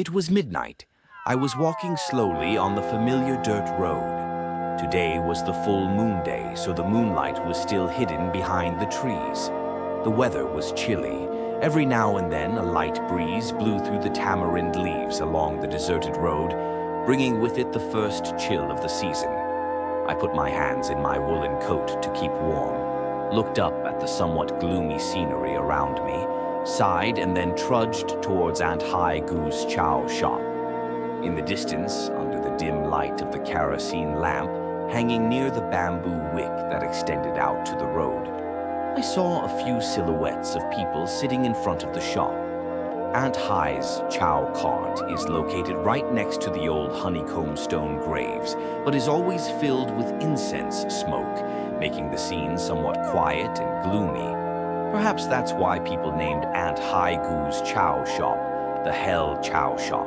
It was midnight. I was walking slowly on the familiar dirt road. Today was the full moon day, so the moonlight was still hidden behind the trees. The weather was chilly. Every now and then, a light breeze blew through the tamarind leaves along the deserted road, bringing with it the first chill of the season. I put my hands in my woolen coat to keep warm, looked up at the somewhat gloomy scenery around me, sighed, and then trudged towards Aunt Hai Gu's chow shop. In the distance, under the dim light of the kerosene lamp hanging near the bamboo wick that extended out to the road, I saw a few silhouettes of people sitting in front of the shop. Aunt Hai's chow cart is located right next to the old honeycomb stone graves, but is always filled with incense smoke, making the scene somewhat quiet and gloomy. Perhaps that's why people named Aunt Hai Gu's chow shop the Hell Chow Shop.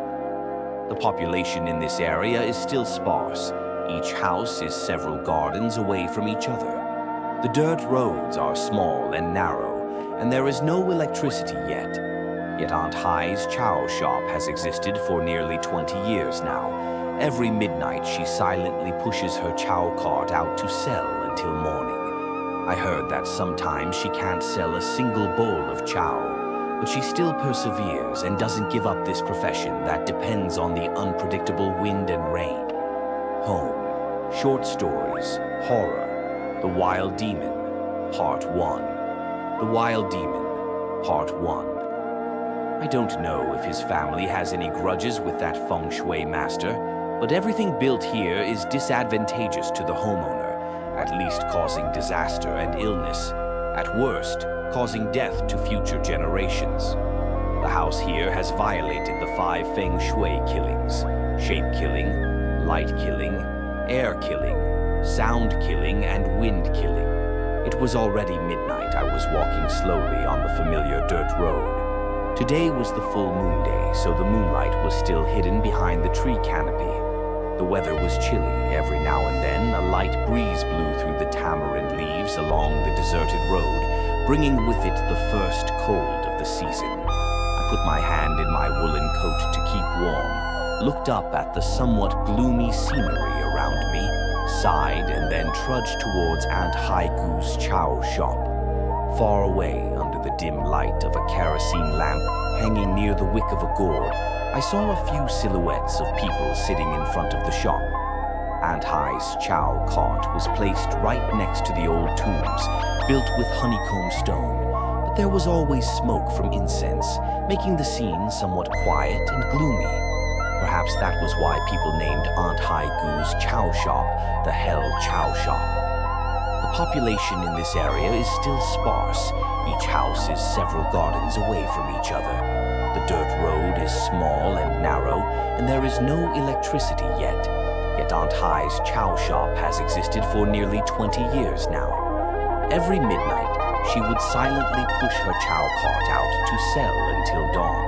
The population in this area is still sparse. Each house is several gardens away from each other. The dirt roads are small and narrow, and there is no electricity yet. Yet Aunt Hai's chow shop has existed for nearly 20 years now. Every midnight she silently pushes her chow cart out to sell until morning. I heard that sometimes she can't sell a single bowl of chow, but she still perseveres and doesn't give up this profession that depends on the unpredictable wind and rain. Home, short stories, horror, The Wild Demon, Part 1. The Wild Demon, Part 1. I don't know if his family has any grudges with that feng shui master, but everything built here is disadvantageous to the homeowner, at least causing disaster and illness, at worst, causing death to future generations. The house here has violated the 5 feng shui killings: shape killing, light killing, air killing, sound killing, and wind killing. It was already midnight. I was walking slowly on the familiar dirt road. Today was the full moon day, so the moonlight was still hidden behind the tree canopy. The weather was chilly. Every now and then, a light breeze blew through the tamarind leaves along the deserted road, bringing with it the first cold of the season. I put my hand in my woolen coat to keep warm, looked up at the somewhat gloomy scenery around me, sighed, and then trudged towards Aunt Hai Gu's chow shop. Far away, under the dim light of a kerosene lamp hanging near the wick of a gourd, I saw a few silhouettes of people sitting in front of the shop. Aunt Hai's chow cart was placed right next to the old tombs, built with honeycomb stone, but there was always smoke from incense, making the scene somewhat quiet and gloomy. Perhaps that was why people named Aunt Hai Gu's chow shop the Hell Chow Shop. The population in this area is still sparse. Each house is several gardens away from each other. The dirt road is small and narrow, and there is no electricity yet. Yet Aunt Hai's chow shop has existed for nearly 20 years now. Every midnight, she would silently push her chow cart out to sell until dawn.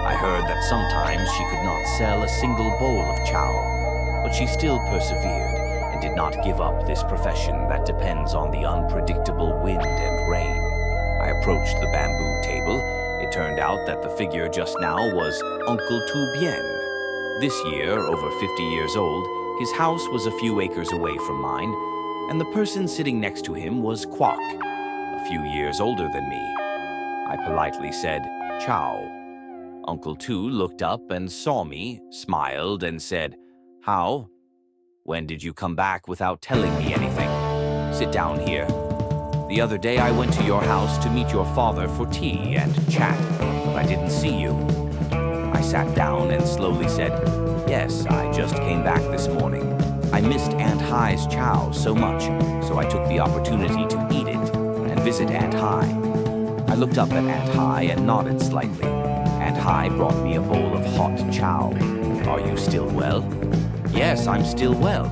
I heard that sometimes she could not sell a single bowl of chow, but she still persevered and did not give up this profession that depends on the unpredictable wind and rain. I approached the bamboo table. It turned out that the figure just now was Uncle Tu Bien. This year, over 50 years old, his house was a few acres away from mine, and the person sitting next to him was Kwok, a few years older than me. I politely said, "Ciao." Uncle Tu looked up and saw me, smiled, and said, "How? When did you come back without telling me anything? Sit down here. The other day I went to your house to meet your father for tea and chat, but I didn't see you." I sat down and slowly said, "Yes, I just came back this morning. I missed Aunt Hai's chow so much, so I took the opportunity to eat it and visit Aunt Hai." I looked up at Aunt Hai and nodded slightly. Aunt Hai brought me a bowl of hot chow. "Are you still well?" "Yes, I'm still well."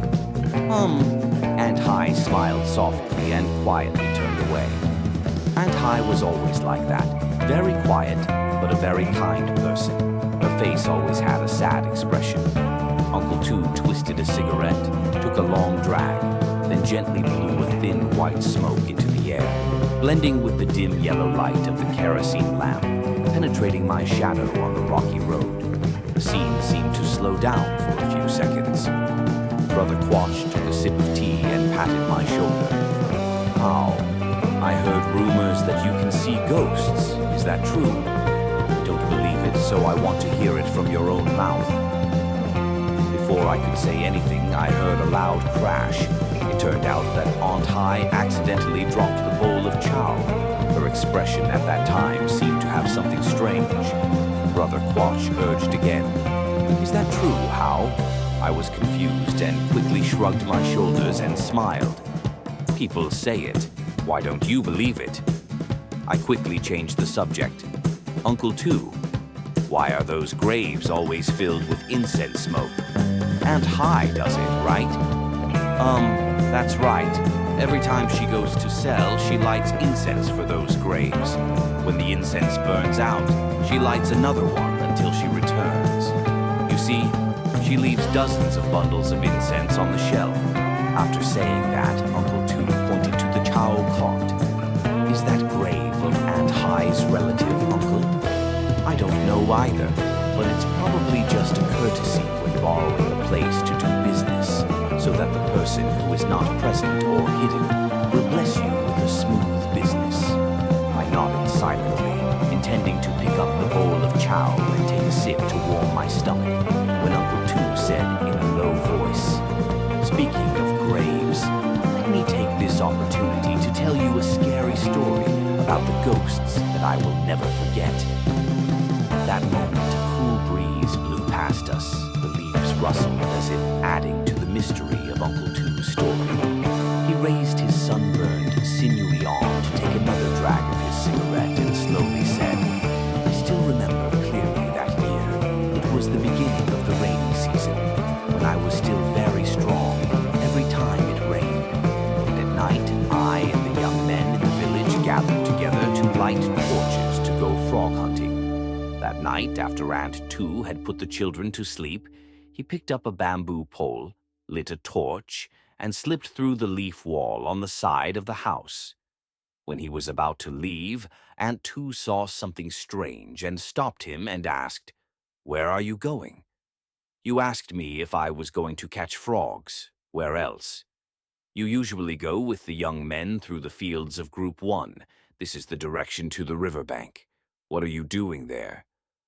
Aunt Hai smiled softly and quietly turned away. Aunt Hai was always like that, very quiet, but a very kind person. Her face always had a sad expression. Uncle Tu twisted a cigarette, took a long drag, then gently blew a thin white smoke into the air, blending with the dim yellow light of the kerosene lamp, penetrating my shadow on the rocky road. The slow down for a few seconds. Brother Quatch took a sip of tea and patted my shoulder. How? I heard rumors that you can see ghosts. Is that true? I don't believe it, so I want to hear it from your own mouth. Before I could say anything, I heard a loud crash. It turned out that Aunt Hai accidentally dropped the bowl of chow. Her expression at that time seemed to have something strange. Brother Quatch urged again. Is that true, How? I was confused and quickly shrugged my shoulders and smiled. People say it. Why don't you believe it? I quickly changed the subject. Uncle Tu, why are those graves always filled with incense smoke? Aunt Hai does it, right? That's right. Every time she goes to sell, she lights incense for those graves. When the incense burns out, she lights another one until she returns. You see, she leaves dozens of bundles of incense on the shelf. After saying that, Uncle Tu pointed to the chow cot. Is that grave of Aunt Hai's relative, Uncle? I don't know either, but it's probably just a courtesy when borrowing a place to do business, so that the person who is not present or hidden will bless you with a smooth business. I nodded silently, intending to pick up the bowl of chow and take a sip to warm my stomach, when Uncle Tu said in a low voice, Speaking of graves, let me take this opportunity to tell you a scary story about the ghosts that I will never forget. At that moment, a cool breeze blew past us. The leaves rustled as if adding to the mystery of Uncle Tu's story. He raised his sunburned, sinewy arm to take another drag of his cigarette and slowly said, I still remember clearly that year. It was the beginning of the rainy season, when I was still very strong every time it rained. And at night, I and the young men in the village gathered together to light torches to go frog hunting. That night, after Aunt Tu had put the children to sleep, he picked up a bamboo pole, lit a torch, and slipped through the leaf wall on the side of the house. When he was about to leave, Aunt Tu saw something strange and stopped him and asked, Where are you going? You asked me if I was going to catch frogs. Where else? You usually go with the young men through the fields of Group 1. This is the direction to the riverbank. What are you doing there?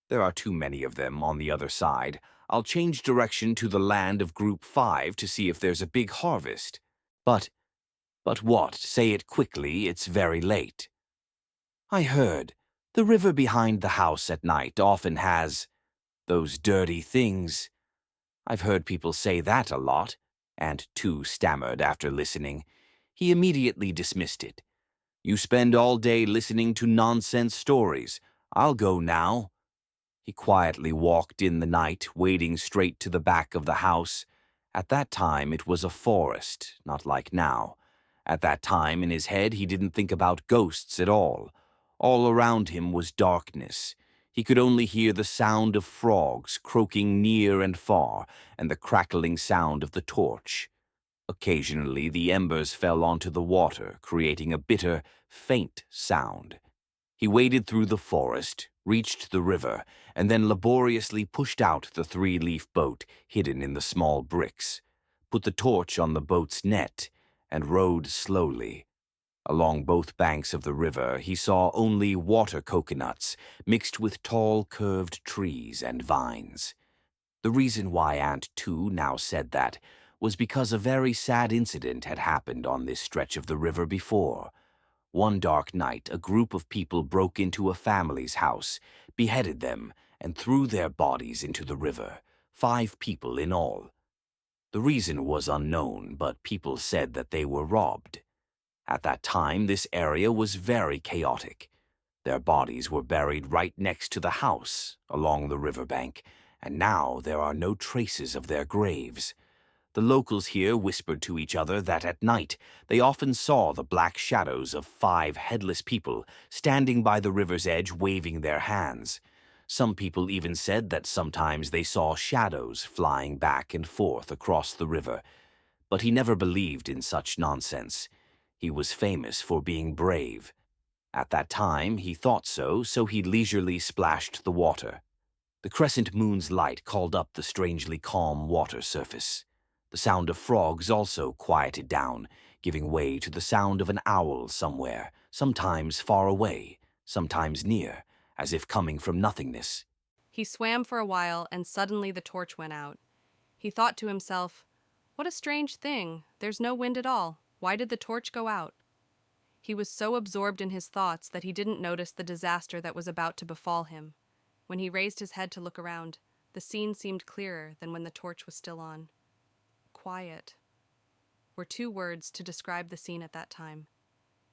There are too many of them on the other side. I'll change direction to the land of Group 5 to see if there's a big harvest. But what? Say it quickly, it's very late. I heard. The river behind the house at night often has those dirty things. I've heard people say that a lot, Aunt Tu stammered after listening. He immediately dismissed it. You spend all day listening to nonsense stories. I'll go now. He quietly walked in the night, wading straight to the back of the house. At that time, it was a forest, not like now. At that time, in his head, he didn't think about ghosts at all. All around him was darkness. He could only hear the sound of frogs croaking near and far, and the crackling sound of the torch. Occasionally, the embers fell onto the water, creating a bitter, faint sound. He waded through the forest, reached the river, and then laboriously pushed out the three-leaf boat hidden in the small bricks, put the torch on the boat's net, and rowed slowly. Along both banks of the river, he saw only water coconuts mixed with tall, curved trees and vines. The reason why Aunt Tu now said that was because a very sad incident had happened on this stretch of the river before. One dark night, a group of people broke into a family's house, beheaded them, and threw their bodies into the river, 5 people in all. The reason was unknown, but people said that they were robbed. At that time, this area was very chaotic. Their bodies were buried right next to the house, along the riverbank, and now there are no traces of their graves. The locals here whispered to each other that at night they often saw the black shadows of 5 headless people standing by the river's edge waving their hands. Some people even said that sometimes they saw shadows flying back and forth across the river. But he never believed in such nonsense. He was famous for being brave. At that time, he thought so, so he leisurely splashed the water. The crescent moon's light called up the strangely calm water surface. The sound of frogs also quieted down, giving way to the sound of an owl somewhere, sometimes far away, sometimes near, as if coming from nothingness. He swam for a while, and suddenly the torch went out. He thought to himself, "What a strange thing. There's no wind at all. Why did the torch go out?" He was so absorbed in his thoughts that he didn't notice the disaster that was about to befall him. When he raised his head to look around, the scene seemed clearer than when the torch was still on. Quiet were two words to describe the scene at that time.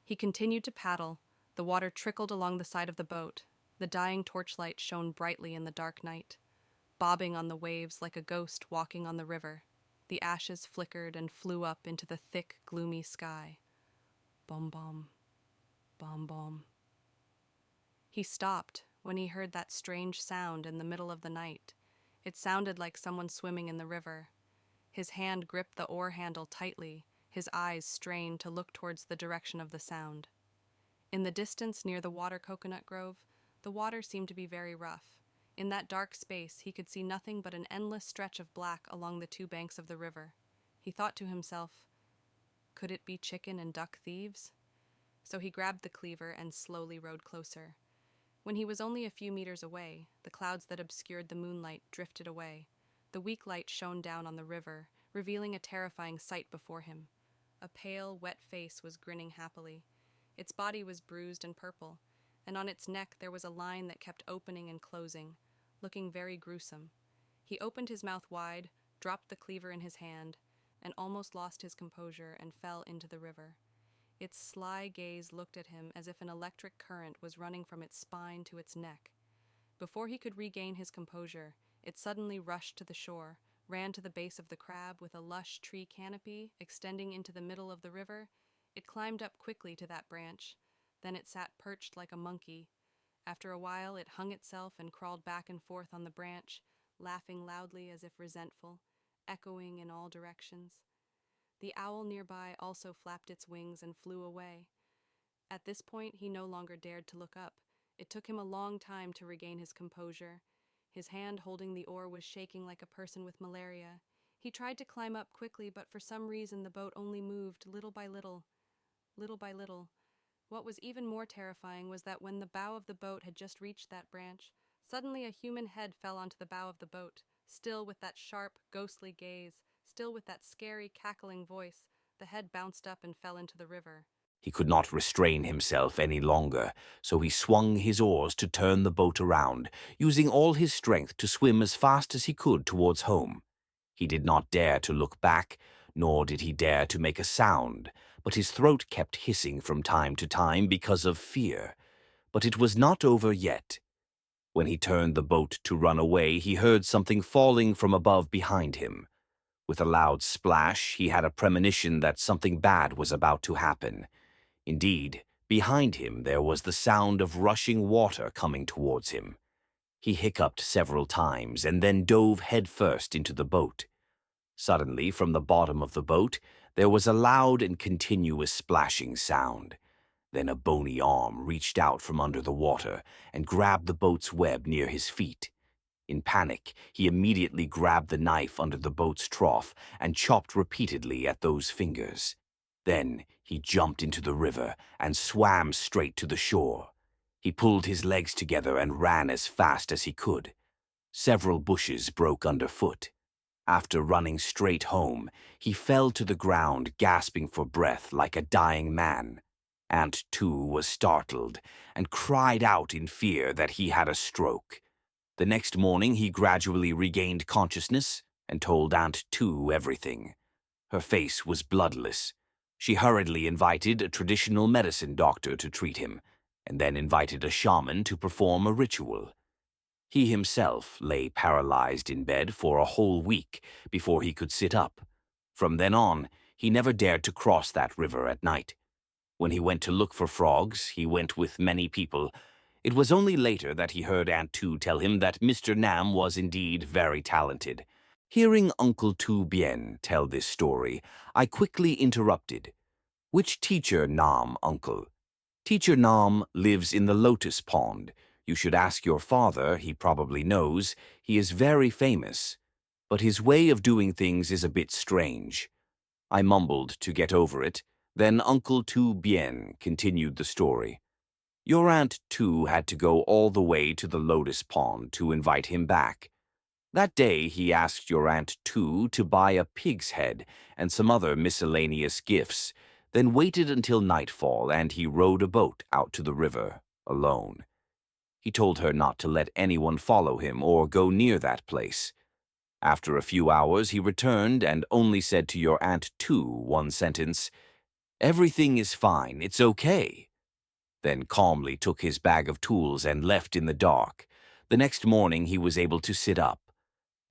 He continued to paddle. The water trickled along the side of the boat. The dying torchlight shone brightly in the dark night, bobbing on the waves like a ghost walking on the river. The ashes flickered and flew up into the thick, gloomy sky. Bom bom, bom bom. He stopped when he heard that strange sound in the middle of the night. It sounded like someone swimming in the river. His hand gripped the oar handle tightly, his eyes strained to look towards the direction of the sound. In the distance near the water coconut grove, the water seemed to be very rough. In that dark space, he could see nothing but an endless stretch of black along the two banks of the river. He thought to himself, could it be chicken and duck thieves? So he grabbed the cleaver and slowly rowed closer. When he was only a few meters away, the clouds that obscured the moonlight drifted away. The weak light shone down on the river, revealing a terrifying sight before him. A pale, wet face was grinning happily. Its body was bruised and purple, and on its neck there was a line that kept opening and closing, looking very gruesome. He opened his mouth wide, dropped the cleaver in his hand, and almost lost his composure and fell into the river. Its sly gaze looked at him as if an electric current was running from its spine to its neck. Before he could regain his composure, it suddenly rushed to the shore, ran to the base of the crab with a lush tree canopy extending into the middle of the river. It climbed up quickly to that branch. Then it sat perched like a monkey. After a while, it hung itself and crawled back and forth on the branch, laughing loudly as if resentful, echoing in all directions. The owl nearby also flapped its wings and flew away. At this point, he no longer dared to look up. It took him a long time to regain his composure. His hand holding the oar was shaking like a person with malaria. He tried to climb up quickly, but for some reason the boat only moved little by little, little by little. What was even more terrifying was that when the bow of the boat had just reached that branch, suddenly a human head fell onto the bow of the boat, still with that sharp, ghostly gaze, still with that scary, cackling voice. The head bounced up and fell into the river. He could not restrain himself any longer, so he swung his oars to turn the boat around, using all his strength to swim as fast as he could towards home. He did not dare to look back, nor did he dare to make a sound, but his throat kept hissing from time to time because of fear. But it was not over yet. When he turned the boat to run away, he heard something falling from above behind him. With a loud splash, he had a premonition that something bad was about to happen. Indeed, behind him there was the sound of rushing water coming towards him. He hiccuped several times and then dove headfirst into the boat. Suddenly, from the bottom of the boat, there was a loud and continuous splashing sound. Then a bony arm reached out from under the water and grabbed the boat's web near his feet. In panic, he immediately grabbed the knife under the boat's trough and chopped repeatedly at those fingers. Then he jumped into the river and swam straight to the shore. He pulled his legs together and ran as fast as he could. Several bushes broke underfoot. After running straight home, he fell to the ground, gasping for breath like a dying man. Aunt Tu was startled and cried out in fear that he had a stroke. The next morning, he gradually regained consciousness and told Aunt Tu everything. Her face was bloodless. She hurriedly invited a traditional medicine doctor to treat him, and then invited a shaman to perform a ritual. He himself lay paralyzed in bed for a whole week before he could sit up. From then on, he never dared to cross that river at night. When he went to look for frogs, he went with many people. It was only later that he heard Aunt Tu tell him that Mr. Nam was indeed very talented. Hearing Uncle Tu Bien tell this story, I quickly interrupted. "Which teacher Nam, uncle?" "Teacher Nam lives in the lotus pond. You should ask your father, he probably knows. He is very famous. But his way of doing things is a bit strange. I mumbled to get over it. Then Uncle Tu Bien continued the story. Your Aunt Tu had to go all the way to the Lotus Pond to invite him back. That day he asked your Aunt Tu to buy a pig's head and some other miscellaneous gifts, then waited until nightfall and he rowed a boat out to the river, alone. He told her not to let anyone follow him or go near that place. After a few hours he returned and only said to your Aunt Tu one sentence, "Everything is fine, it's okay," then calmly took his bag of tools and left in the dark. The next morning he was able to sit up.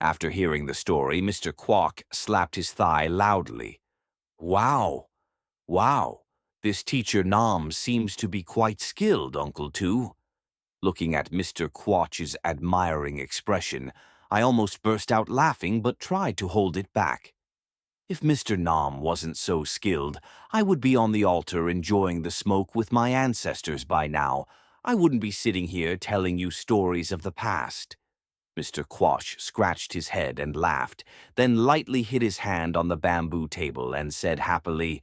After hearing the story, Mr. Quock slapped his thigh loudly. "Wow! Wow! This teacher Nam seems to be quite skilled, Uncle Tu." Looking at Mr. Quoch's admiring expression, I almost burst out laughing but tried to hold it back. If Mr. Nam wasn't so skilled, I would be on the altar enjoying the smoke with my ancestors by now. I wouldn't be sitting here telling you stories of the past. Mr. Quoch scratched his head and laughed, then lightly hit his hand on the bamboo table and said happily,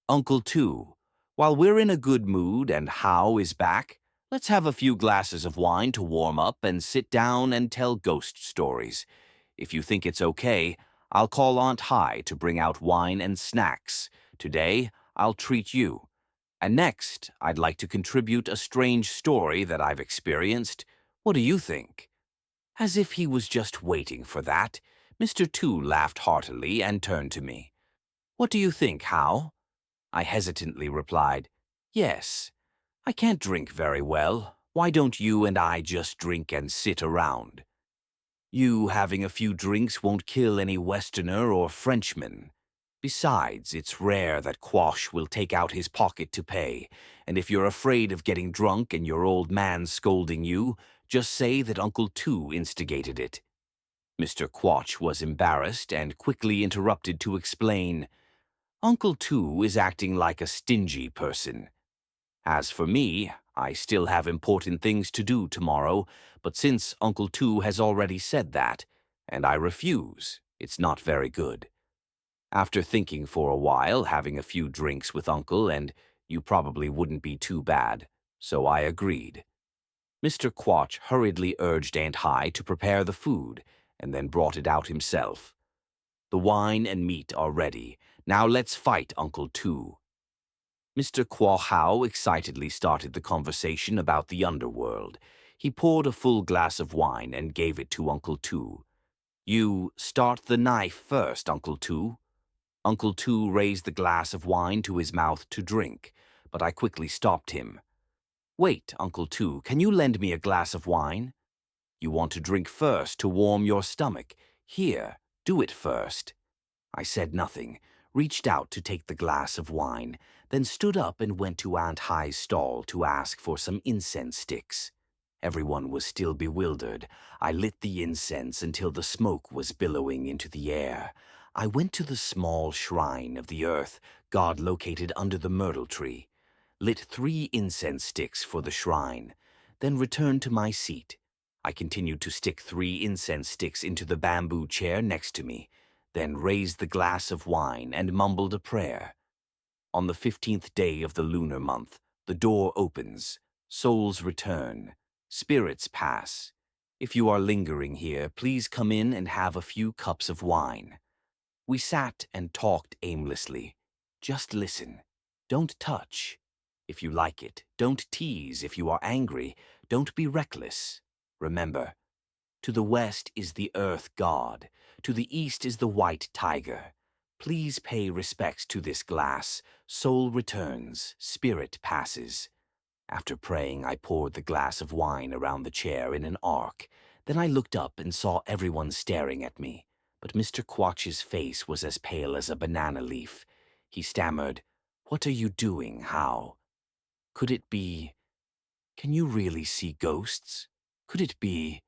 "Uncle Tu, while we're in a good mood and Hao is back, let's have a few glasses of wine to warm up and sit down and tell ghost stories. If you think it's okay, I'll call Aunt Hai to bring out wine and snacks. Today, I'll treat you. And next, I'd like to contribute a strange story that I've experienced. What do you think?" As if he was just waiting for that, Mr. Tu laughed heartily and turned to me. "What do you think, Hao?" I hesitantly replied, "Yes. I can't drink very well. Why don't you and I just drink and sit around? You having a few drinks won't kill any Westerner or Frenchman. Besides, it's rare that Quosh will take out his pocket to pay, and if you're afraid of getting drunk and your old man scolding you, just say that Uncle Tu instigated it." Mr. Quoch was embarrassed and quickly interrupted to explain, "Uncle Tu is acting like a stingy person. As for me, I still have important things to do tomorrow, but since Uncle Tu has already said that, and I refuse, it's not very good." After thinking for a while, having a few drinks with Uncle, and you probably wouldn't be too bad, so I agreed. Mr. Quoch hurriedly urged Aunt Hai to prepare the food, and then brought it out himself. "The wine and meat are ready. Now let's fight, Uncle Tu." Mr. Quo Hao excitedly started the conversation about the underworld. He poured a full glass of wine and gave it to Uncle Tu. "You start the knife first, Uncle Tu." Uncle Tu raised the glass of wine to his mouth to drink, but I quickly stopped him. "Wait, Uncle Tu, can you lend me a glass of wine? You want to drink first to warm your stomach. Here, do it first." I said nothing, reached out to take the glass of wine, then stood up and went to Aunt Hai's stall to ask for some incense sticks. Everyone was still bewildered. I lit the incense until the smoke was billowing into the air. I went to the small shrine of the earth, God located under the myrtle tree, lit 3 incense sticks for the shrine, then returned to my seat. I continued to stick 3 incense sticks into the bamboo chair next to me, then raised the glass of wine and mumbled a prayer. On the 15th day of the lunar month, the door opens, souls return, spirits pass. If you are lingering here, please come in and have a few cups of wine. We sat and talked aimlessly. Just listen. Don't touch. If you like it, don't tease. If you are angry, don't be reckless. Remember, to the west is the earth god. To the east is the white tiger. Please pay respects to this glass. Soul returns, spirit passes. After praying, I poured the glass of wine around the chair in an arc. Then I looked up and saw everyone staring at me. But Mr. Quoch's face was as pale as a banana leaf. He stammered, "What are you doing, Hao? Could it be? Can you really see ghosts? Could it be?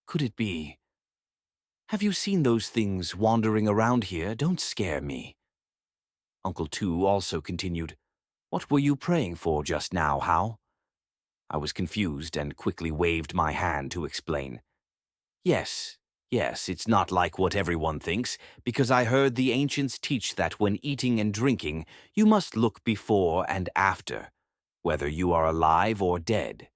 Could it be? Have you seen those things wandering around here? Don't scare me." Uncle Tu also continued, "What were you praying for just now, Hao?" I was confused and quickly waved my hand to explain. Yes, yes, it's not like what everyone thinks, because I heard the ancients teach that when eating and drinking, you must look before and after, whether you are alive or dead.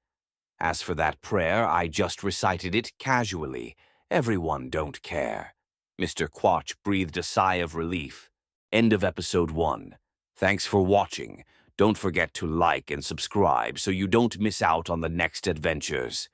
As for that prayer, I just recited it casually. Everyone don't care. Mr. Quatch breathed a sigh of relief. End of episode 1. Thanks for watching. Don't forget to like and subscribe so you don't miss out on the next adventures.